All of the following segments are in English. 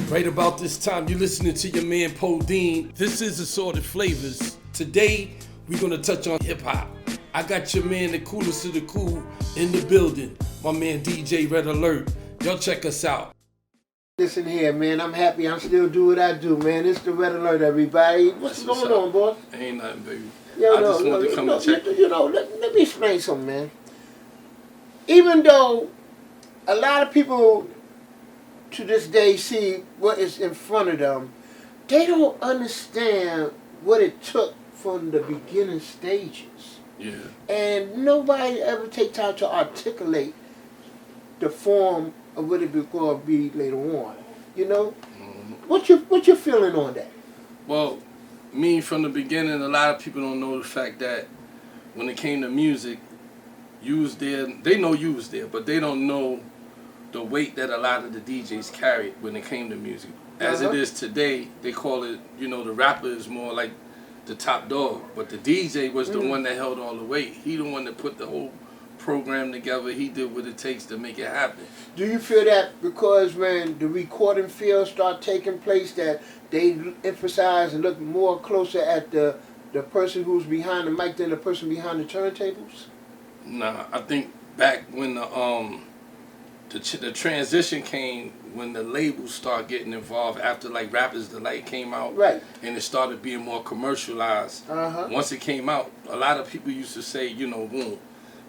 Right about this time, you're listening to your man Podine. This is Assorted Flavors. Today, we're gonna touch on hip hop. I got your man, the coolest of the cool, in the building. My man DJ Red Alert. Y'all check us out. Listen here, man. I'm happy. I'm still do what I do, man. It's the Red Alert, everybody. What's going on, boy? Ain't nothing, baby. Yo, I just wanted to come and check. Let me explain something, man. Even though a lot of people to this day see what is in front of them, they don't understand what it took from the beginning stages. Yeah. And nobody ever take time to articulate the form of what it will going to be later on. You know? Mm-hmm. What you feeling on that? Well, me from the beginning, a lot of people don't know the fact that when it came to music, you was there. They know you was there, but they don't know the weight that a lot of the DJs carried when it came to music. As it is today, they call it, the rapper is more like the top dog, but the DJ was the one that held all the weight. He the one that put the whole program together. He did what it takes to make it happen. Do you feel that because when the recording field start taking place that they emphasize and look more closer at the person who's behind the mic than the person behind the turntables? Nah, I think back when the transition came when the labels start getting involved after like Rappers Delight came out, right, and it started being more commercialized. Once it came out, a lot of people used to say, boom,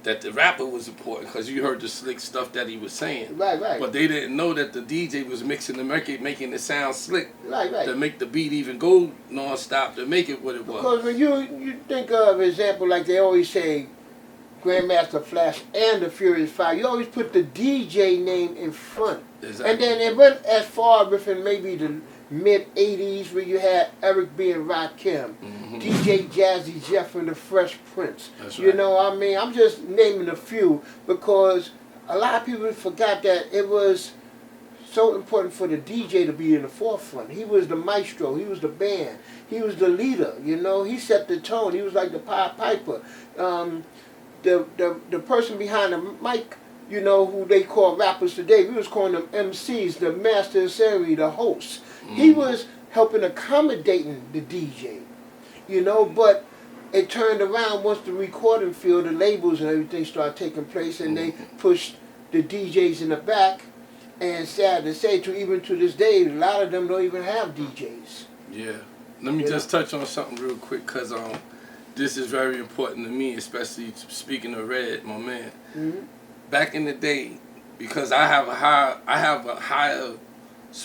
that the rapper was important because you heard the slick stuff that he was saying. Right. But they didn't know that the DJ was mixing the record, making it sound slick. Right. To make the beat even go non-stop, to make it what it was. Because when you think of an example like they always say, Grandmaster Flash and the Furious Five, you always put the DJ name in front. Exactly. And then it went as far within maybe the mid-'80s where you had Eric B. and Rakim, DJ Jazzy Jeff and the Fresh Prince. That's right. I'm just naming a few because a lot of people forgot that it was so important for the DJ to be in the forefront. He was the maestro. He was the band. He was the leader. He set the tone. He was like the Pied Piper. The person behind the mic, who they call rappers today, we was calling them MCs, the master of ceremony, the host. He was helping accommodating the DJ, but it turned around once the recording field, the labels and everything started taking place, and they pushed the DJs in the back, and sad to say, even to this day, a lot of them don't even have DJs. Yeah. Let me just touch on something real quick, because this is very important to me, especially speaking of Red, my man. Back in the day, because I have a higher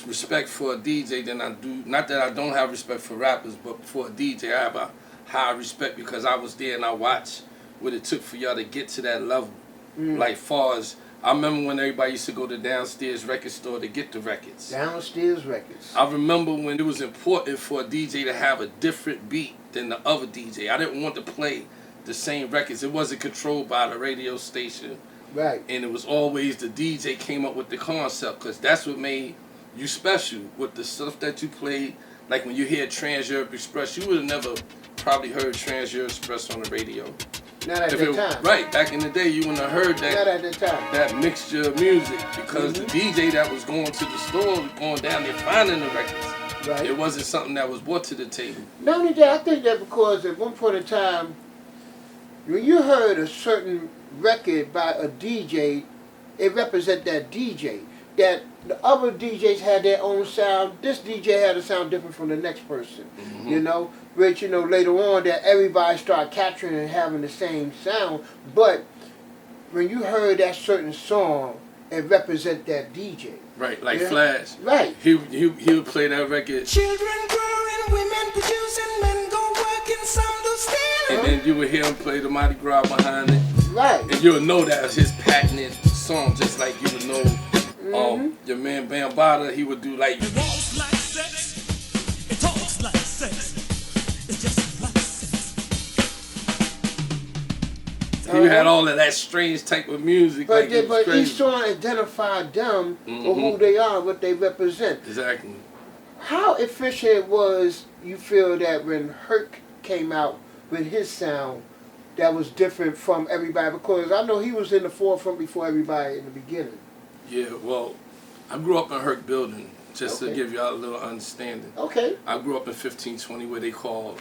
respect for a DJ than I do. Not that I don't have respect for rappers, but for a DJ, I have a high respect because I was there and I watched what it took for y'all to get to that level. Like far as I remember when everybody used to go to downstairs record store to get the records. Downstairs records. I remember when it was important for a DJ to have a different beat than the other DJ. I didn't want to play the same records. It wasn't controlled by the radio station. Right. And it was always the DJ came up with the concept because that's what made you special with the stuff that you played. Like when you hear Trans Europe Express, you would have never probably heard Trans Europe Express on the radio. Not at the time. Right, back in the day, you wouldn't have heard that. Not at the time. That mixture of music because the DJ that was going to the store was going down there finding the records. Right. It wasn't something that was brought to the table. Not only that, I think that because at one point in time, when you heard a certain record by a DJ, it represented that DJ. That the other DJs had their own sound. This DJ had a sound different from the next person. Which, later on that everybody started capturing and having the same sound. But when you heard that certain song, it represented that DJ. Right, like Flash. Right. He would play that record. Children growing, women producing, men go working, some do stealing. And then you would hear him play the Mardi Gras behind it. Right. And you would know that was his patented song, just like you would know your man Bambaataa, he would do like... It walks like sex, it talks like sex, it's just like sex. He had all of that strange type of music. But, like each song identified them or who they are, what they represent. Exactly. How efficient was you feel that when Herc came out with his sound that was different from everybody? Because I know he was in the forefront before everybody in the beginning. Yeah, well, I grew up in Herc Building. just to Okay. give y'all a little understanding. Okay. I grew up in 1520, where they call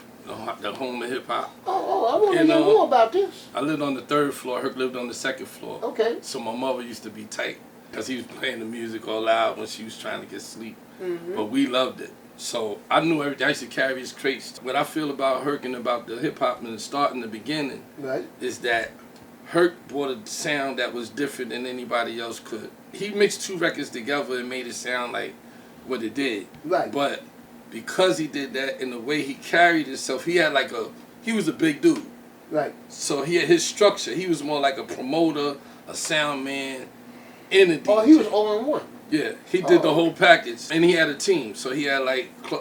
the home of hip hop. Oh, I want to You hear know, more about this. I lived on the 3rd floor. Herc lived on the 2nd floor. Okay. So my mother used to be tight because he was playing the music all loud when she was trying to get sleep. Mm-hmm. But we loved it. So I knew everything. I used to carry his crates. What I feel about Herc and about the hip hop and the start in the beginning Right. is that Herc brought a sound that was different than anybody else could. He mixed 2 records together and made it sound like what it did. Right. But because he did that and the way he carried himself, he was a big dude. Right. So he had his structure. He was more like a promoter, a sound man, and a DJ. Oh, he was all in one. Yeah, he did the Oh. whole package, and he had a team. So he had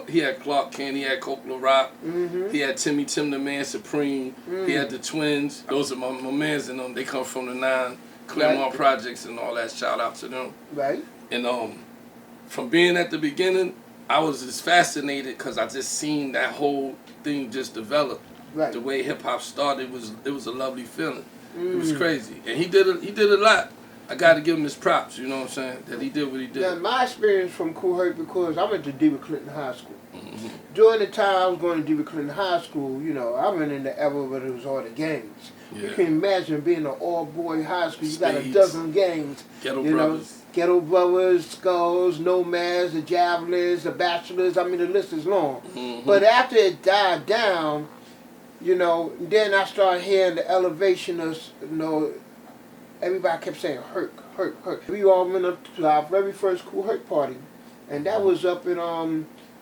he had Clark Kent, he had Coke Rock, Mm-hmm. he had Timmy Tim the Man Supreme, he had the Twins. Those are my mans and them. They come from the 9 Claremont Right. Projects and all that. Shout out to them. Right. And from being at the beginning, I was just fascinated because I just seen that whole thing just develop. Right. The way hip hop started it was a lovely feeling. It was Mm. crazy, and he did a lot. I got to give him his props. You know what I'm saying? That he did what he did. Now, my experience from Kool Herc, because I went to DeWitt Clinton High School. Mhm. During the time I was going to DeWitt Clinton High School, you know, I went in the era where it was all the gangs. You Yeah. can imagine being an all-boy high school. You got a Spades. dozen gangs. Ghetto You Brothers. know, Ghetto Brothers, Skulls, Nomads, the Javelins, the Bachelors. I mean, the list is long. Mhm. But after it died down, you know, then I started hearing the elevation of, you know, everybody kept saying Herc, Herc, Herc. We all went up to our very first Kool Herc party, and that was up in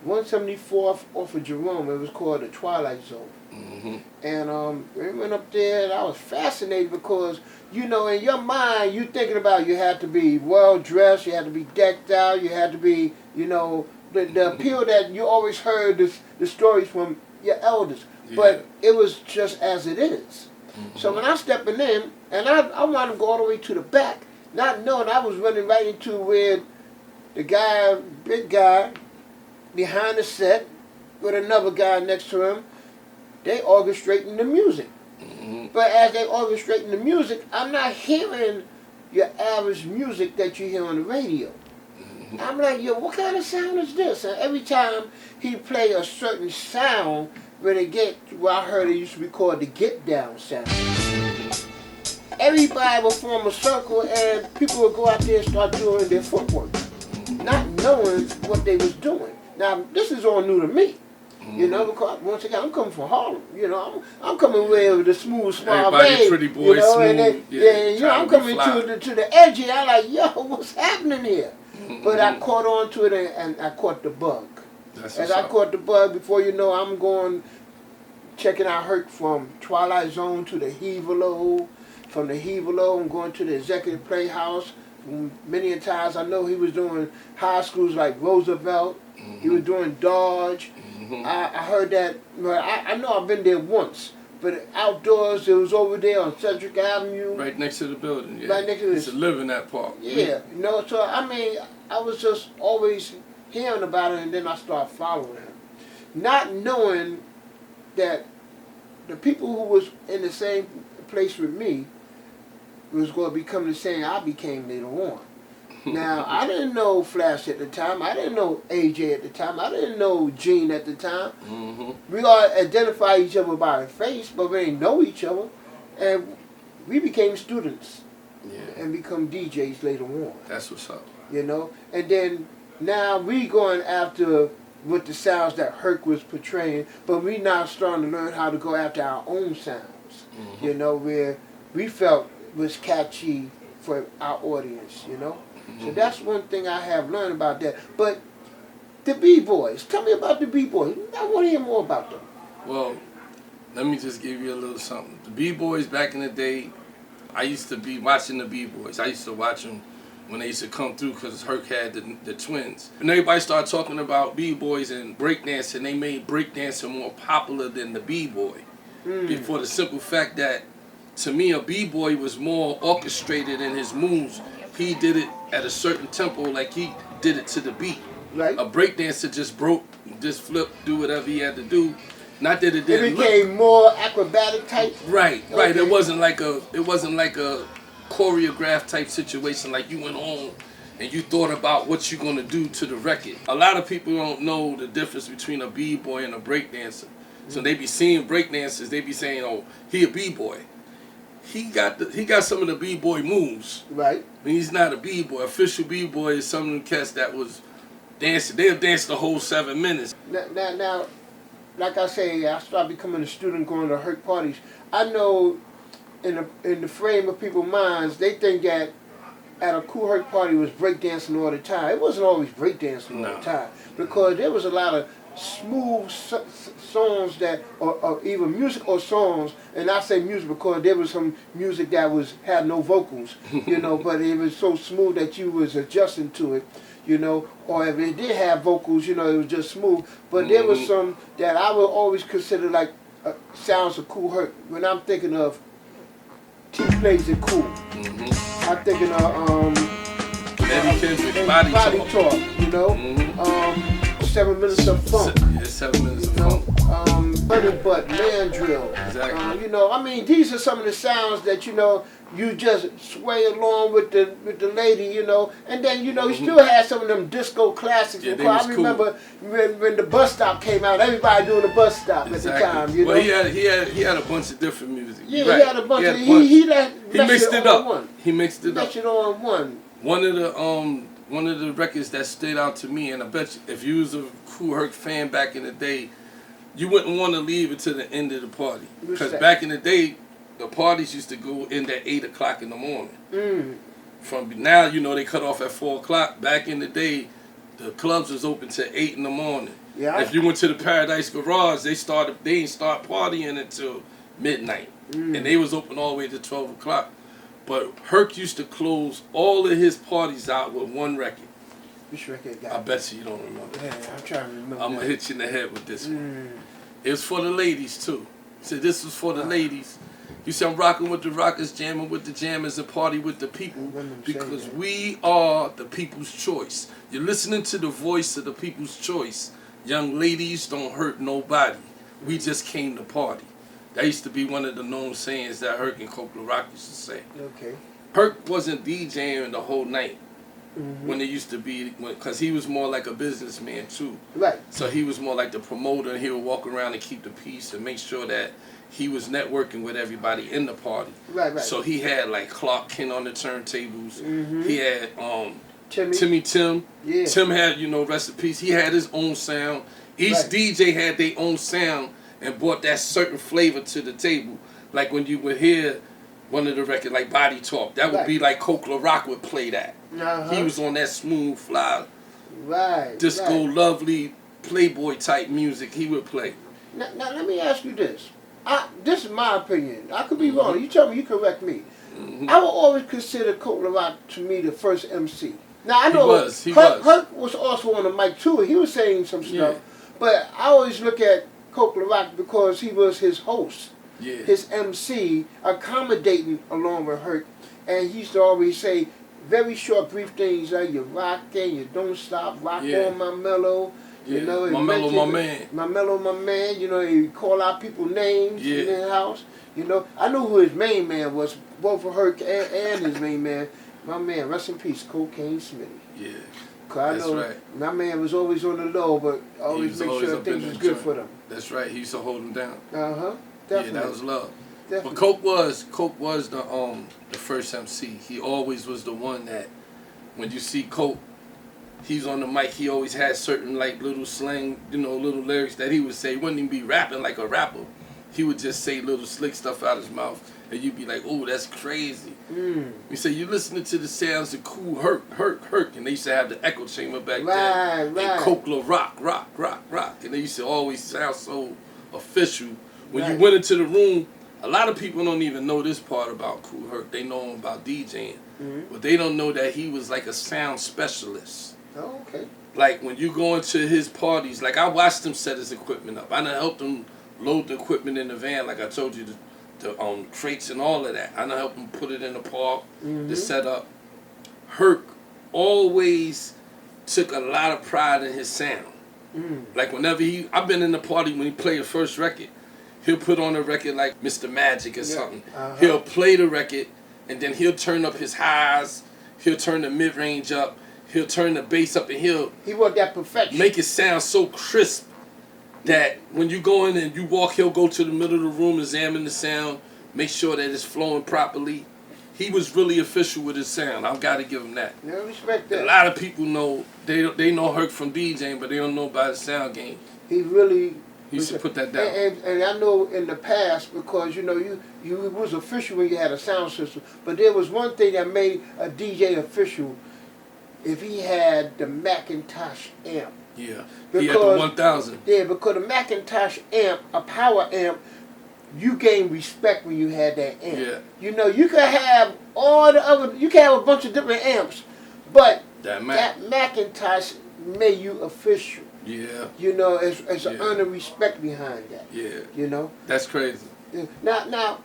174th off of Jerome. It was called the Twilight Zone. Mhm. And we went up there, and I was fascinated because, you know, in your mind, you thinking about you had to be well dressed, you had to be decked out, you had to be, you know, the appeal that you always heard the stories from your elders. But it was just as it is. So when I stepping in, and I wanted to go all the way to the back, not knowing I was running right into where the guy, big guy, behind the set with another guy next to him, they orchestrating the music. Mhm. But as they orchestrating the music, I'm not hearing your average music that you hear on the radio. I'm like, yo, what kind of sound is this? And every time he play a certain sound, when it get, well, I heard it used to be called the get down sound. Everybody would form a circle and people would go out there and start doing their footwork, not knowing what they was doing. Now, this is all new to me. You know, because once again, I'm coming from Harlem. You know, I'm coming with the smooth, suave, Everybody pretty boy, you know, smooth, and then, yeah, you know, I'm trying to be coming fly. to the edgy. I'm like, yo, what's happening here? But I caught on to it and I caught the bug. That's As what's I up. caught the bug, before you know, I'm going, checking out Herc from Twilight Zone to the Hevalo. From the Hevalo, I'm going to the Executive Playhouse. Many a times I know he was doing high schools like Roosevelt. He was doing Dodge. I heard that, well, I know I've been there once, but outdoors, it was over there on Cedric Avenue. Right next to the building. Yeah. Right next to Used to live in that park. Yeah, you know, so I mean, I was just always hearing about it, and then I started following him. Not knowing that the people who was in the same place with me was going to become the same I became later on. Now, I didn't know Flash at the time. I didn't know AJ at the time. I didn't know Gene at the time. Mm-hmm. We all identify each other by our face, but we didn't know each other. And we became students Yeah. and become DJs later on, That's what's up. you know. And then now we going after with the sounds that Herc was portraying, but we now starting to learn how to go after our own sounds, you know, where we felt was catchy for our audience, you know. So that's one thing I have learned about that. But the B-Boys, tell me about the B-Boys. I want to hear more about them. Well, let me just give you a little something. The B-Boys back in the day, I used to be watching the B-Boys. I used to watch them when they used to come through because Herc had the Twins. And everybody started talking about B-Boys and breakdancing. They made breakdancing more popular than the B-Boy. For the simple fact that, to me, a B-Boy was more orchestrated in his moves. He did it at a certain tempo, like he did it to the beat. Right? A breakdancer just broke, just flipped, do whatever he had to do. Not that it It didn't look became more acrobatic type. right. Okay. It wasn't like a choreographed type situation like you went home and you thought about what you're gonna do to the record. A lot of people don't know the difference between a b-boy and a breakdancer. So they be seeing breakdancers, they be saying, "Oh, he a b-boy." He got some of the b-boy moves. Right. But he's not a b-boy. Official b-boy is some of the cats that was dancing. They'll dance the whole 7 minutes. Now, like I say, I started becoming a student going to Herc parties. I know in the frame of people's minds, they think that at a Kool Herc party was breakdancing all the time. It wasn't always breakdancing all the time, because there was a lot of smooth songs that, or even music or songs, and I say music because there was some music that had no vocals, you know, but it was so smooth that you was adjusting to it, you know, or if it did have vocals, you know, it was just smooth. But there was some that I would always consider like sounds of Kool Herc. When I'm thinking of T Plays It Cool, I'm thinking of Eddie Kendrick, Body Talk, you know, 7 Minutes of Funk. Yeah, 7 Minutes of know, Funk. Honey Butt, Mandrill. Exactly. You know, I mean, these are some of the sounds that, you know, you just sway along with the lady, you know, and then, you know, you still had some of them disco classics. Yeah, I remember when the bus stop came out, everybody doing the bus stop at the time, you know. Well, he had a bunch of different music. Yeah, Right. he had a bunch of, he mixed it up. One. He mixed it up. Mixed it on one. One of the records that stood out to me, and I bet you, if you was a Kool Herc fan back in the day, you wouldn't want to leave it to the end of the party. Because back in the day, the parties used to go in at 8 o'clock in the morning. From now, you know, they cut off at 4 o'clock. Back in the day, the clubs was open till 8 in the morning. Yeah. If you went to the Paradise Garage, they didn't start partying until midnight. And they was open all the way to 12 o'clock. But Herc used to close all of his parties out with one record. Which record got? I bet you don't remember. Yeah, I'm trying to remember. I'm going to hit you in the head with this one. It was for the ladies, too. So this was for the ladies. You see, I'm rocking with the rockers, jamming with the jammers, and party with the people, because we are the people's choice. You're listening to the voice of the people's choice. Young ladies don't hurt nobody. We just came to party. That used to be one of the known sayings that Herc and Coke La Rock used to say. Okay. Herc wasn't DJing the whole night when it used to be, because he was more like a businessman too. Right. So he was more like the promoter, and he would walk around and keep the peace and make sure that he was networking with everybody in the party. Right. So he had like Clark Kent on the turntables. He had Timmy. Tim. Yeah. Tim had, you know, rest in peace. He had his own sound. Each DJ had their own sound and brought that certain flavor to the table. Like when you would hear one of the records, like Body Talk, that would be like Coke La Rock would play that. He was on that smooth, fly, disco, lovely, Playboy type music he would play. Now let me ask you this. This is my opinion. I could be wrong. You tell me, you correct me. I will always consider Coke La Rock to me the first MC. Now I know Herc was also on the mic too. He was saying some stuff, but I always look at Coke La Rock because he was his host, his MC, accommodating along with Herc, and he used to always say very short, brief things like "you rockin', you don't stop, rock on my mellow." You know, my mellow, my man. My mellow, my man. You know, he call out people names in the house. You know, I knew who his main man was, both for Herc and his main man. My man, rest in peace, Cocaine Smitty. Yeah. Cause I know my man was always on the low, but always make sure things was good for them. That's right. He used to hold them down. Definitely. Yeah, that was love. Definitely. But Coke was the first MC. He always was the one that when you see Coke, he's on the mic. He always had certain like little slang, you know, little lyrics that he would say. He wouldn't even be rapping like a rapper. He would just say little slick stuff out his mouth, and you'd be like, "Oh, that's crazy." You say you listening to the sounds of Kool Herc, and they used to have the echo chamber back then. And Coke La Rock, and they used to always sound so official. When you went into the room, a lot of people don't even know this part about Kool Herc. They know him about DJing, but they don't know that he was like a sound specialist. Oh, okay. Like when you go into his parties, like I watched him set his equipment up. I done helped him load the equipment in the van, like I told you, the crates and all of that. I done helped him put it in the park, the setup. Herc always took a lot of pride in his sound. Like whenever I've been in the party when he played the first record, he'll put on a record like Mr. Magic or something. He'll play the record, and then he'll turn up his highs, he'll turn the mid-range up, He'll turn the bass up and He want that perfection. make it sound so crisp that when you go in and you walk, he'll go to the middle of the room, examine the sound, make sure that it's flowing properly. He was really official with his sound. I've got to give him that. Yeah, respect A that. lot of people know, they know Herc from DJing, but they don't know about the sound game. He really. He used to put that down. And I know in the past, because you know you was official when you had a sound system, but there was one thing that made a DJ official if he had the Macintosh amp. Yeah. Because, He had the 1000. Yeah, because the Macintosh amp, a power amp, you gain respect when you had that amp. Yeah. You know, you could have all the other, you can have a bunch of different amps, but That Mac. that Macintosh made you official. Yeah. You know, it's an Yeah. honor, respect behind that. Yeah. You know. That's crazy. Yeah. Now,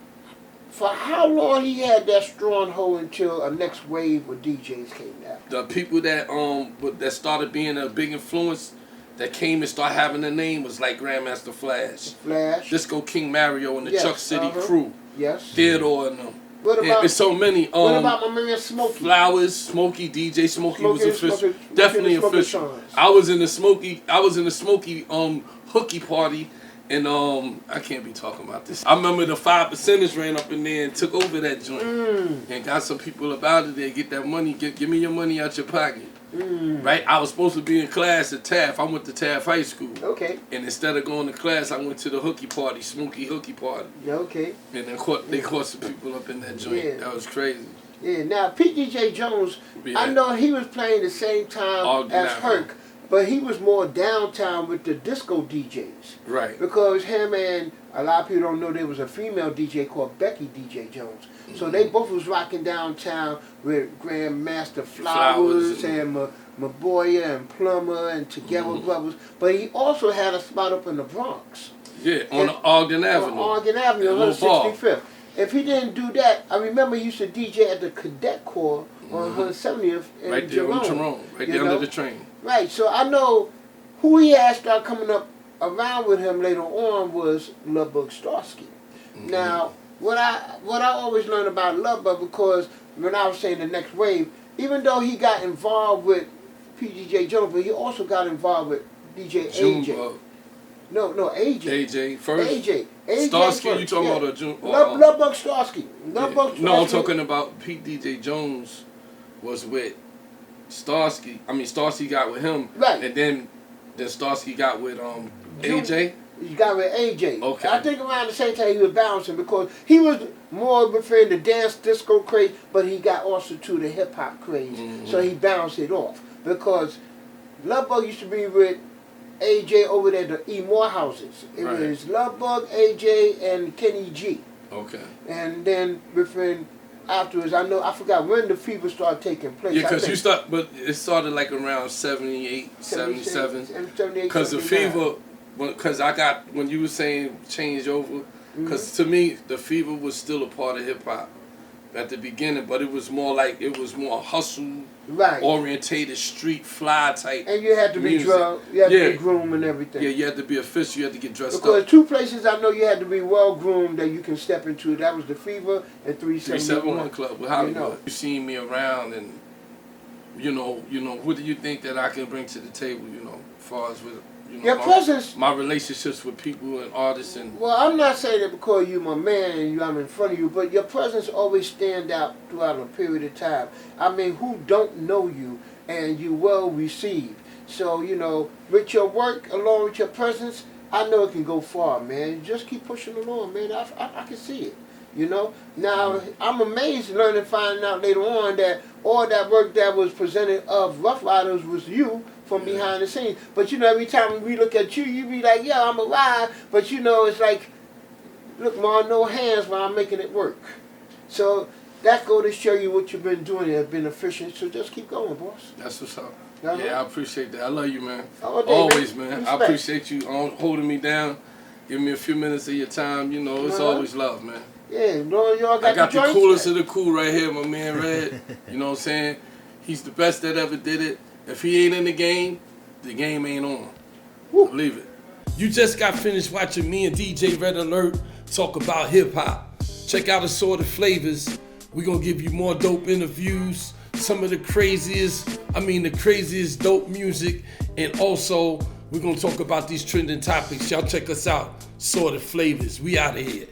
for how long he had that stronghold until a next wave of DJs came out? The people that started being a big influence, that came and started having a name, was like Grandmaster Flash, Flash. Disco King Mario, and the Yes, Chuck City uh-huh. Crew, Yes. Theodore and them. What Yeah, about there's so many. what about my man Smokey? Flowers, Smokey, DJ Smokey was Smokey, official. Smokey, Definitely Smokey official. Sons. I was in the Smokey hooky party, and I can't be talking about this. I remember the 5%ers ran up in there and took over that joint and got some people about it there. Get that money. Give me your money out your pocket. Right? I was supposed to be in class at Taft. I went to Taft High School. Okay. And instead of going to class, I went to the hooky party, Smokey hooky party. Yeah, okay. And they caught some people up in that joint. Yeah. That was crazy. Yeah. Now, PDJ Jones, Yeah. I know he was playing the same time Ogden as Avenue. Herc, but he was more downtown with the disco DJs. Right. Because him and a lot of people don't know there was a female DJ called Becky DJ Jones. So they both was rocking downtown with Grandmaster Flowers and Maboya and Plummer and Together Brothers. But he also had a spot up in the Bronx. Yeah, on Ogden Avenue. On Ogden Avenue, Little bar. 165th. If he didn't do that, I remember he used to DJ at the Cadet Corps on 170th in Right there Jerome. on Jerome. Right you there know? under the train. Right, so I know who he had started coming up around with him later on was Lovebug Starsky. Now, what I always learned about Lovebug, because when I was saying the next wave, even though he got involved with PDJ Jones, but he also got involved with DJ AJ. Junebug. No, AJ. AJ first. AJ Starsky, first, you talking yeah. about a June? Lovebug Starsky. Lovebug No, I'm Starsky. talking about Pete DJ Jones was with Starsky. I mean, Starsky got with him. Right. And then Starsky got with AJ. You got with AJ. Okay. I think around the same time he was bouncing, because he was more within the dance disco craze, but he got also to the hip hop craze. So he bounced it off. Because Lovebug used to be with AJ over there, the E. Morehouses. It Right. was Lovebug, AJ, and Kenny G. Okay. And then within afterwards, I forgot when the fever started taking place. Yeah, I because think but it started like around 78, 77. 78, Because the 79. fever, because when you were saying change over, because to me, the fever was still a part of hip hop at the beginning, but it was more hustle, Right. orientated, street fly type. And you had to be music. drugged, you had to Yeah. be groomed and everything. Yeah, you had to be official, you had to get dressed Because up. 2 places I know you had to be well groomed that you can step into. That was the Fever and 371 371. Club with Hollywood. You know. You seen me around, and you know, what do you think that I can bring to the table? You know, as far as with Your presence. my relationships with people and artists and. Well, I'm not saying it because you're my man and I'm in front of you, but your presence always stand out throughout a period of time. I mean, who don't know you and you well received. So, you know, with your work along with your presence, I know it can go far, man. Just keep pushing along, man. I can see it. You know? Now, I'm amazed finding out later on that all that work that was presented of Rough Riders was you from behind the scenes. But, you know, every time we look at you, you be like, yeah, I'm alive. But, you know, it's like, look, man, no hands while I'm making it work. So that go to show you what you've been doing has been efficient. So just keep going, boss. That's what's up. Uh-huh. Yeah, I appreciate that. I love you, man. All day, Always, man. man. Respect. I appreciate you holding me down, giving me a few minutes of your time. You know, it's Uh-huh. always love, man. Yeah, Lord, y'all got I got the joints? coolest of the cool right here, my man Red. You know what I'm saying? He's the best that ever did it. If he ain't in the game ain't on. Woo. Believe it. You just got finished watching me and DJ Red Alert talk about hip hop. Check out Assorted Flavors. We're gonna give you more dope interviews, some of the craziest I mean, the craziest dope music, and also we're gonna talk about these trending topics. Y'all check us out. Sorted Flavors. We out of here.